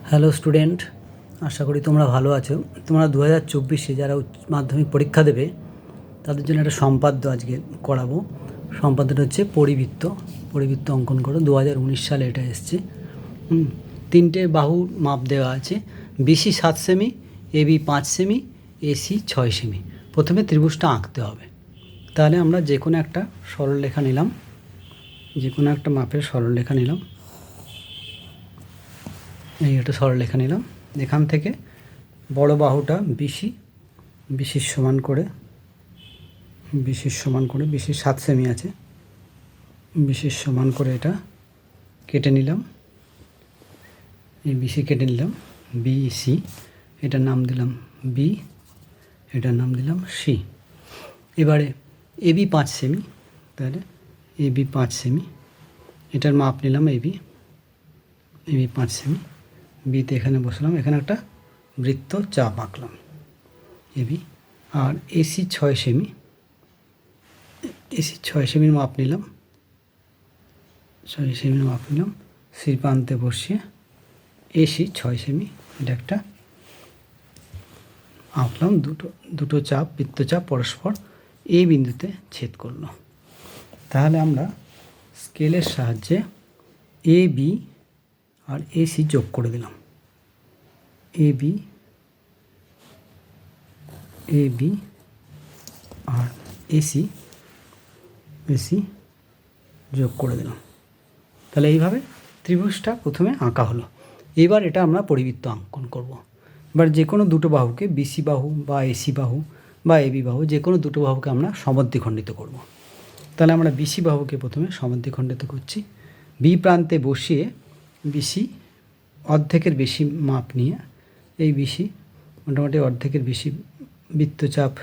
Hello student, আশা করি তোমরা ভালো আছো। তোমরা 2024-এ যারা মাধ্যমিক পরীক্ষা দেবে তাদের জন্য একটা সম্পাদ্য আজকে করাবো। সম্পাদ্যটা হচ্ছে পরিবৃত্ত অঙ্কন করো। 2019 সালে এটা এসছে। তিনটে বাহুর মাপ দেওয়া আছে। বিসি 7 সেমি, এবি 5 সেমি, এসি 6 সেমি। প্রথমে ত্রিভুজটা আঁকতে হবে। তাহলে আমরা যে কোনো একটা সরলরেখা নিলাম, যে কোনো একটা মাপের সরলরেখা নিলাম। এই একটা সরলরেখা নিলাম। এখান থেকে বড় বাহুটা বিসির সমান করে বিসি 7 সেমি আছে, বিসির সমান করে এটা কেটে নিলাম। এই বিসি কেটে নিলাম। বিসি, এটার নাম দিলাম বি, এটার নাম দিলাম সি। এবারে এবি 5 সেমি, তাহলে এবি 5 সেমি, এটার মাপ নিলাম এবি 5 সেমি। বিতে এখানে বসলাম, এখানে একটা বৃত্ত চাপ আঁকলাম এবি। আর এসি 6 সেমি, এসি 6 সেমির মাপ নিলাম, 6 সেমির মাপ নিলাম। সি প্রান্তে বসিয়ে এসি 6 সেমি, এটা একটা আঁকলাম। দুটো চাপ, বৃত্তচাপ পরস্পর এ বিন্দুতে ছেদ করলো। তাহলে আমরা স্কেলের সাহায্যে এ বি আর এসি যোগ করে দিলাম। এ বি আর এসি যোগ করে দিলাম। তাহলে এইভাবে ত্রিভুজটা প্রথমে আঁকা হলো। এবার এটা আমরা পরিবৃত্ত অঙ্কন করব। এবার যে কোনো দুটো বাহুকে, বিসি বাহু বা এসি বাহু বা এবি বাহু, যে কোনো দুটো বাহুকে আমরা সমদ্বিখণ্ডিত করব। তাহলে আমরা বিসি বাহুকে প্রথমে সমদ্বিখণ্ডিত করছি। বি প্রান্তে বসিয়ে বিসি অর্ধেকের বেশি মাপ নিয়ে, এই বিসি মোটামুটি অর্ধেকের বেশি বৃত্তচাপ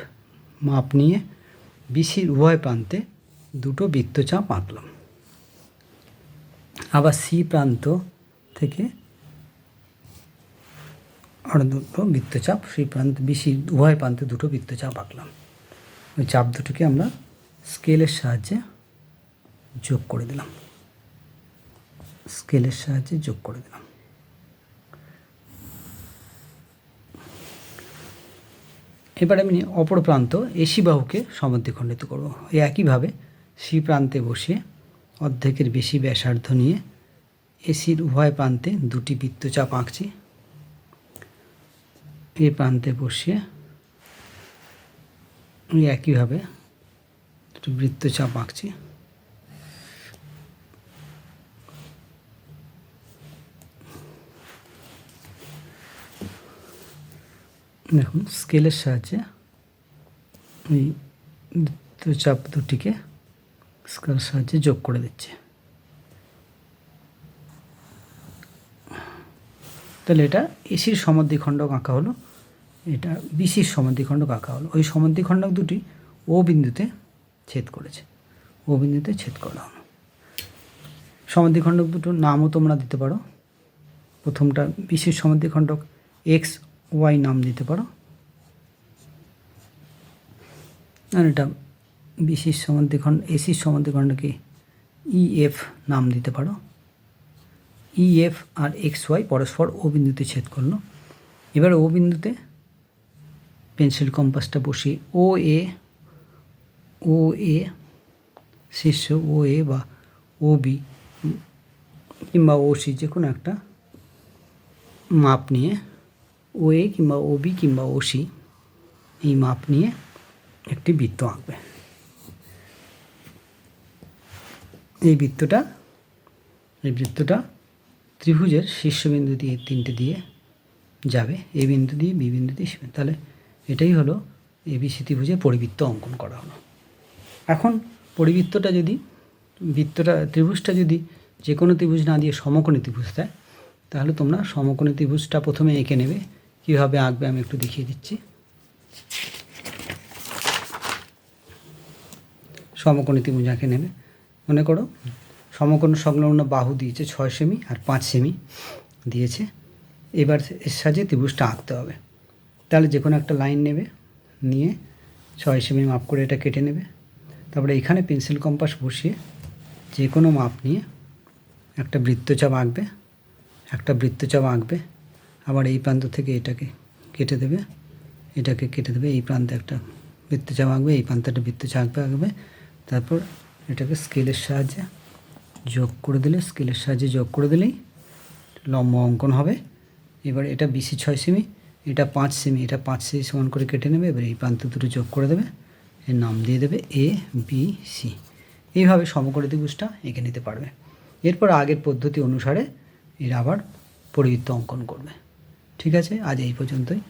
মাপ নিয়ে বিসির উভয় প্রান্তে দুটো বৃত্তচাপ আঁকলাম। আবার সি প্রান্ত থেকে আরও দুটো বৃত্তচাপ, সি প্রান্ত বিসির উভয় প্রান্তে দুটো বৃত্তচাপ আঁকলাম। ওই চাপ দুটোকে আমরা স্কেলের সাহায্যে যোগ করে দিলাম। এবার আমি অপর প্রান্ত এসি বাহুকে সমদ্বিখণ্ডিত করব। এই একইভাবে সি প্রান্তে বসিয়ে অর্ধেকের বেশি ব্যাসার্ধ নিয়ে এসির উভয় প্রান্তে দুটি বৃত্তচাপ আঁকছি। এই প্রান্তে বসিয়ে একইভাবে দুটো বৃত্তচাপ আঁকছি। দেখুন, স্কেলের সাহায্যে এই বৃত্তচাপ দুটিকে স্কেলের সাহায্যে যোগ করে দিচ্ছে। তাহলে এটা এসির সমদ্বিখণ্ডক আঁকা হলো, এটা বিসির সমদ্বিখণ্ডক আঁকা হলো। ওই সমদ্বিখণ্ডক দুটি ও বিন্দুতে ছেদ করেছে, ও বিন্দুতে ছেদ করা হলো। সমদ্বিখণ্ডক দুটোর নামও তোমরা দিতে পারো। প্রথমটা বিসির সমদ্বিখণ্ডক এক্স ওয়াই নাম দিতে পারো, আর এটা বিসির সমদ্বিখণ্ড এসির সমদ্বিখণ্ডকে ইএফ নাম দিতে পারো। ইএফ আর এক্স ওয়াই পরস্পর ও বিন্দুতে ছেদ করলো। এবার ও বিন্দুতে পেন্সিল কম্পাসটা বসিয়ে ও এ শীর্ষ ও এ বা ও বি কিংবা ও সি, যে কোনো একটা মাপ নিয়ে, ও এ কিংবা ও বি কিংবা ও সি, এই মাপ নিয়ে একটি বৃত্ত আঁকবে। এই বৃত্তটা ত্রিভুজের শীর্ষবিন্দু দিয়ে তিনটে দিয়ে যাবে, এ বিন্দু দিয়ে, বি বিন্দু দিয়ে, তাহলে এটাই হলো এবিসি ত্রিভুজে পরিবৃত্ত অঙ্কন করা হলো। এখন পরিবৃত্তটা যদি, ত্রিভুজটা যদি যে কোনো ত্রিভুজ না দিয়ে সমকোণী ত্রিভুজ দেয়, তাহলে তোমরা সমকোণী ত্রিভুজটা প্রথমে এঁকে নেবে। কীভাবে আঁকবে আমি একটু দেখিয়ে দিচ্ছি। সমকোণী ত্রিভুজ এঁকে নেবে। মনে করো সমকোণ সংলগ্ন বাহু দিয়েছে 6 সেমি আর 5 সেমি দিয়েছে। এবার এর সাহায্যে ত্রিভুজটা আঁকতে হবে। তাহলে যে কোনো একটা লাইন নেবে, নিয়ে 6 সেমি মাপ করে এটা কেটে নেবে। তারপরে এখানে পেন্সিল কম্পাস বসিয়ে যে কোনো মাপ নিয়ে একটা বৃত্তচাপ আঁকবে। আবার এই প্রান্ত থেকে এটাকে কেটে দেবে, এটাকে কেটে দেবে, এই প্রান্তে একটা বৃত্তচাপ আঁকবে, এই প্রান্তে একটা বৃত্তচাপ আঁকবে। তারপর এটাকে স্কেলের সাহায্যে যোগ করে দিলে, স্কেলের সাহায্যে যোগ করে দিলেই লম্ব অঙ্কন হবে। এবার এটা বিসি 6 সেমি, এটা 5 সেমি, এটা 5 সেমি সমান করে কেটে নেবে। এবার এই প্রান্ত দুটো যোগ করে দেবে, এর নাম দিয়ে দেবে এ বি সি। এইভাবে সমকোণী ত্রিভুজটা এঁকে নিতে পারবে। এরপর আগের পদ্ধতি অনুসারে এর আবার পরিবৃত্ত অঙ্কন করবে। ঠিক আছে, আজ এই পর্যন্তই।